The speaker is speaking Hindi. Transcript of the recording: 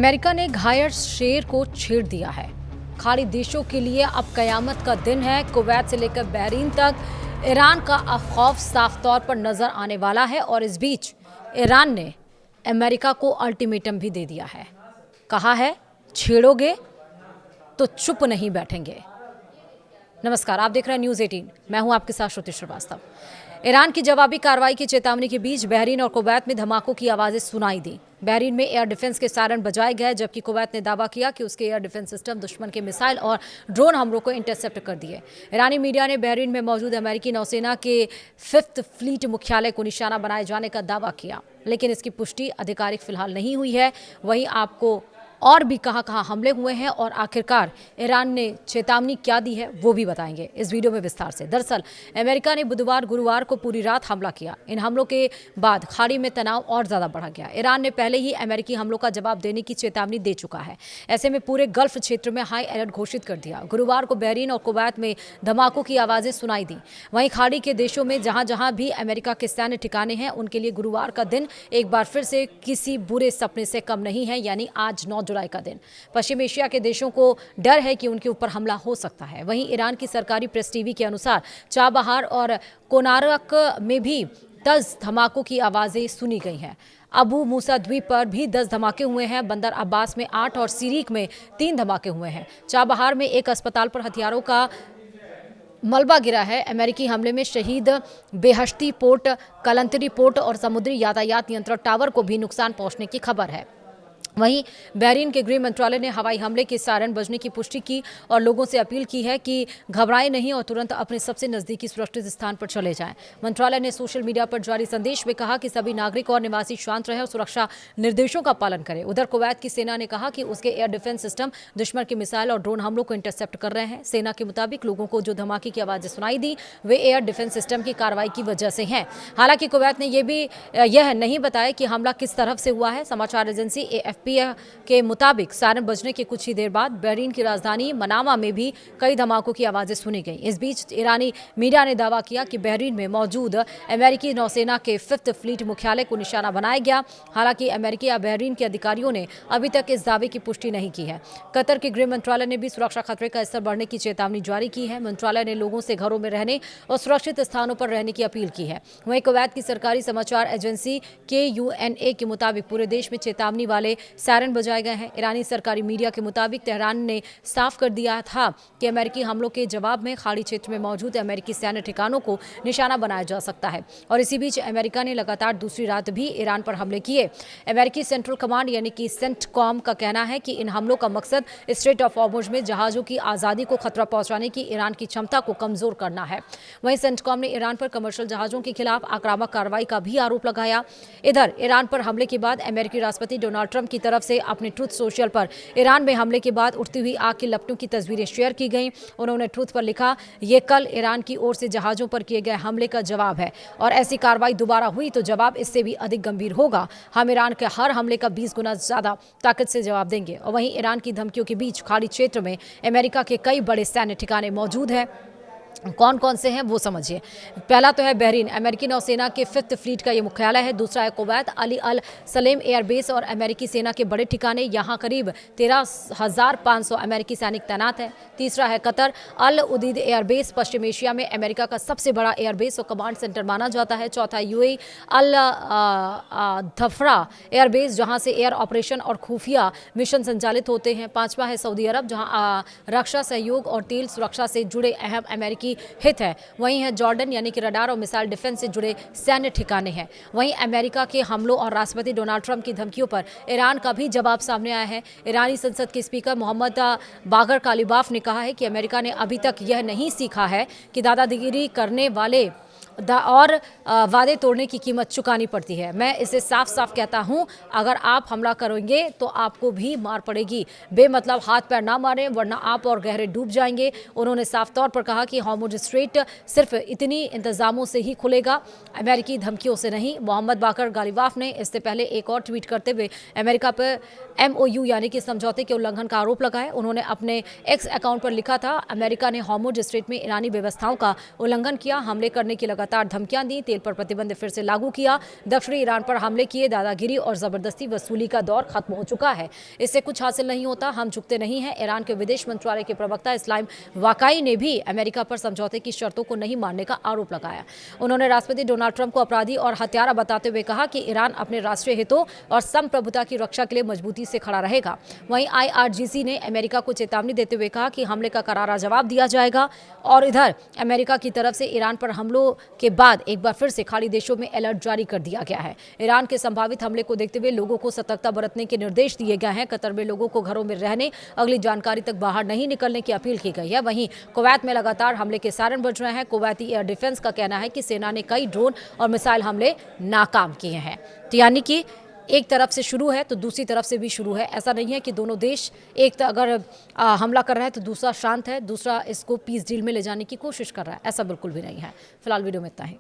अमेरिका ने घायल शेर को छेड़ दिया है। खाड़ी देशों के लिए अब कयामत का दिन है। कुवैत से लेकर बहरीन तक ईरान का खौफ साफ तौर पर नजर आने वाला है और इस बीच ईरान ने अमेरिका को अल्टीमेटम भी दे दिया है। कहा है, छेड़ोगे तो चुप नहीं बैठेंगे। नमस्कार, आप देख रहे हैं न्यूज़ 18। मैं हूं आपके साथ श्रुति श्रीवास्तव। ईरान की जवाबी कार्रवाई की चेतावनी के बीच बहरीन और कुवैत में धमाकों की आवाजें सुनाई दी। बहरीन में एयर डिफेंस के सायरन बजाए गए, जबकि कुवैत ने दावा किया कि उसके एयर डिफेंस सिस्टम दुश्मन के मिसाइल और ड्रोन हमलों को इंटरसेप्ट कर दिए। ईरानी मीडिया ने बहरीन में मौजूद अमेरिकी नौसेना के 5th फ्लीट मुख्यालय को निशाना बनाए जाने का दावा किया, लेकिन इसकी पुष्टि आधिकारिक फिलहाल नहीं हुई है। वहीं आपको और भी कहां हमले हुए हैं और आखिरकार ईरान ने चेतावनी क्या दी है वो भी बताएंगे इस वीडियो में विस्तार से। दरअसल अमेरिका ने गुरुवार को पूरी रात हमला किया। इन हमलों के बाद खाड़ी में तनाव और ज्यादा बढ़ गया। ईरान ने पहले ही अमेरिकी हमलों का जवाब देने की चेतावनी दे चुका है। ऐसे में पूरे गल्फ क्षेत्र में हाई अलर्ट घोषित कर दिया। गुरुवार को बहरीन और कुवैत में धमाकों की आवाजें सुनाई दी। वहीं खाड़ी के देशों में जहां जहां भी अमेरिका के सैन्य ठिकाने हैं, उनके लिए गुरुवार का दिन एक बार फिर से किसी बुरे सपने से कम नहीं है, यानी आज 9 जुलाई का दिन। पश्चिम एशिया के देशों को डर है कि उनके ऊपर हमला हो सकता है। वहीं ईरान की सरकारी प्रेस टीवी के अनुसार चाबहार और कोनारक में भी 10 धमाकों की आवाजें सुनी गई हैं। अबू मूसा द्वीप पर भी 10 धमाके हुए हैं। बंदर अब्बास में 8 और सीरीक में 3 धमाके हुए हैं। चाबहार में एक अस्पताल पर हथियारों का मलबा गिरा है। अमेरिकी हमले में शहीद बेहश्ती पोर्ट, कलंतरी पोर्ट और समुद्री यातायात नियंत्रण टावर को भी नुकसान पहुंचने की खबर है। वहीं बहरीन के गृह मंत्रालय ने हवाई हमले के सायरन बजने की पुष्टि की और लोगों से अपील की है कि घबराएं नहीं और तुरंत अपने सबसे नजदीकी सुरक्षित स्थान पर चले जाएं। मंत्रालय ने सोशल मीडिया पर जारी संदेश में कहा कि सभी नागरिक और निवासी शांत रहें और सुरक्षा निर्देशों का पालन करें। उधर कुवैत की सेना ने कहा कि उसके एयर डिफेंस सिस्टम दुश्मन के मिसाइल और ड्रोन हमलों को इंटरसेप्ट कर रहे हैं। सेना के मुताबिक लोगों को जो धमाके की आवाजें सुनाई दी वे एयर डिफेंस सिस्टम की कार्रवाई की वजह से हैं। हालांकि कुवैत ने यह नहीं बताया कि हमला किस तरफ से हुआ है। समाचार एजेंसी AFP के मुताबिक सायरन बजने के कुछ ही देर बाद बहरीन की राजधानी मनामा में भी कई धमाकों की आवाजें सुनी गई। इस बीच ईरानी मीडिया ने दावा किया कि बहरीन में मौजूद अमेरिकी नौसेना के 5th फ्लीट मुख्यालय को निशाना बनाया गया। हालांकि अमेरिकी या बहरीन के अधिकारियों ने अभी तक इस दावे की पुष्टि नहीं की है। कतर के गृह मंत्रालय ने भी सुरक्षा खतरे का स्तर बढ़ने की चेतावनी जारी की है। मंत्रालय ने लोगों से घरों में रहने और सुरक्षित स्थानों पर रहने की अपील की है। वहीं कुवैत की सरकारी समाचार एजेंसी KUNA के मुताबिक पूरे देश में चेतावनी वाले सायरन बजाए गए हैं। ईरानी सरकारी मीडिया के मुताबिक तेहरान ने साफ कर दिया था कि अमेरिकी हमलों के जवाब में खाड़ी क्षेत्र में मौजूद अमेरिकी सैन्य ठिकानों को निशाना बनाया जा सकता है। और इसी बीच अमेरिका ने लगातार दूसरी रात भी ईरान पर हमले किए। अमेरिकी सेंट्रल कमांड यानी कि सेंटकॉम का कहना है कि इन हमलों का मकसद स्ट्रेट ऑफ हॉर्मुज में जहाजों की आज़ादी को खतरा पहुंचाने की ईरान की क्षमता को कमजोर करना है। वहीं सेंटकॉम ने ईरान पर कमर्शियल जहाजों के खिलाफ आक्रामक कार्रवाई का भी आरोप लगाया। इधर ईरान पर हमले के बाद अमेरिकी राष्ट्रपति डोनाल्ड ट्रंप की तरफ से अपने ट्रूथ सोशल पर ईरान में हमले के बाद उठती हुई आग की लपटों की तस्वीरें शेयर की गईं। उन्होंने ट्रूथ पर लिखा, ये कल ईरान की ओर से जहाजों पर किए गए हमले का जवाब है और ऐसी कार्रवाई दोबारा हुई तो जवाब इससे भी अधिक गंभीर होगा। हम ईरान के हर हमले का 20 गुना ज्यादा ताकत से जवाब देंगे। और वहीं ईरान की धमकियों के बीच खाड़ी क्षेत्र में अमेरिका के कई बड़े सैन्य ठिकाने मौजूद हैं। कौन कौन से हैं वो समझिए। पहला तो है बहरीन, अमेरिकी नौसेना के 5th फ्लीट का ये मुख्यालय है। दूसरा है कुवैत, अली अल सलेम एयरबेस और अमेरिकी सेना के बड़े ठिकाने, यहाँ करीब 13,500 अमेरिकी सैनिक तैनात हैं। तीसरा है कतर, अल उदीद एयरबेस, पश्चिम एशिया में अमेरिका का सबसे बड़ा एयरबेस और कमांड सेंटर माना जाता है। चौथा UAE अल धफरा एयरबेस, जहाँ से एयर ऑपरेशन और खुफिया मिशन संचालित होते हैं। पांचवा है सऊदी अरब, जहाँ रक्षा सहयोग और तेल सुरक्षा से जुड़े अहम अमेरिकी हित है। वहीं है जॉर्डन, यानी कि रडार और मिसाइल डिफेंस से जुड़े सैन्य ठिकाने हैं। वहीं अमेरिका के हमलों और राष्ट्रपति डोनाल्ड ट्रंप की धमकियों पर ईरान का भी जवाब सामने आया है। ईरानी संसद के स्पीकर मोहम्मद बागर कालिबाफ ने कहा है कि अमेरिका ने अभी तक यह नहीं सीखा है कि दादागिरी करने वाले और वादे तोड़ने की कीमत चुकानी पड़ती है। मैं इसे साफ साफ कहता हूं, अगर आप हमला करेंगे तो आपको भी मार पड़ेगी। बेमतलब हाथ पैर ना मारें वरना आप और गहरे डूब जाएंगे। उन्होंने साफ तौर पर कहा कि हॉर्मुज स्ट्रेट सिर्फ इतनी इंतजामों से ही खुलेगा, अमेरिकी धमकियों से नहीं। मोहम्मद बाकर गालिबाफ ने इससे पहले एक और ट्वीट करते हुए अमेरिका पर MOU यानी कि समझौते के उल्लंघन का आरोप लगाया। उन्होंने अपने X अकाउंट पर लिखा था, अमेरिका ने हॉर्मुज स्ट्रेट में ईरानी व्यवस्थाओं का उल्लंघन किया। हमले करने की लगातार लगातार धमकियां दी, तेल पर प्रतिबंध फिर से लागू किया, दक्षिणी ईरान पर हमले किए, दादागिरी और जबरदस्ती वसूली का दौर खत्म हो चुका है। इससे कुछ हासिल नहीं होता, हम झुकते नहीं हैं। ईरान के विदेश मंत्रालय के प्रवक्ता इस्लाम वाकाई ने भी अमेरिका पर समझौते की शर्तों को नहीं मानने का आरोप लगाया। उन्होंने राष्ट्रपति डोनाल्ड ट्रंप को अपराधी और हत्यारा बताते हुए कहा कि ईरान अपने राष्ट्रीय हितों और संप्रभुता की रक्षा के लिए मजबूती से खड़ा रहेगा। वहीं IRGC ने अमेरिका को चेतावनी देते हुए कहा कि हमले का करारा जवाब दिया जाएगा। और इधर अमेरिका की तरफ से ईरान पर हमलों के बाद एक बार फिर से खाड़ी देशों में अलर्ट जारी कर दिया गया है। ईरान के संभावित हमले को देखते हुए लोगों को सतर्कता बरतने के निर्देश दिए गए हैं। कतर में लोगों को घरों में रहने, अगली जानकारी तक बाहर नहीं निकलने की अपील की गई है। वहीं कुवैत में लगातार हमले के सायरन बज रहे हैं। कुवैती एयर डिफेंस का कहना है कि सेना ने कई ड्रोन और मिसाइल हमले नाकाम किए हैं। तो यानी कि एक तरफ से शुरू है तो दूसरी तरफ से भी शुरू है। ऐसा नहीं है कि दोनों देश एक अगर हमला कर रहा है तो दूसरा शांत है, दूसरा इसको पीस डील में ले जाने की कोशिश कर रहा है। ऐसा बिल्कुल भी नहीं है। फिलहाल वीडियो में इतना ही।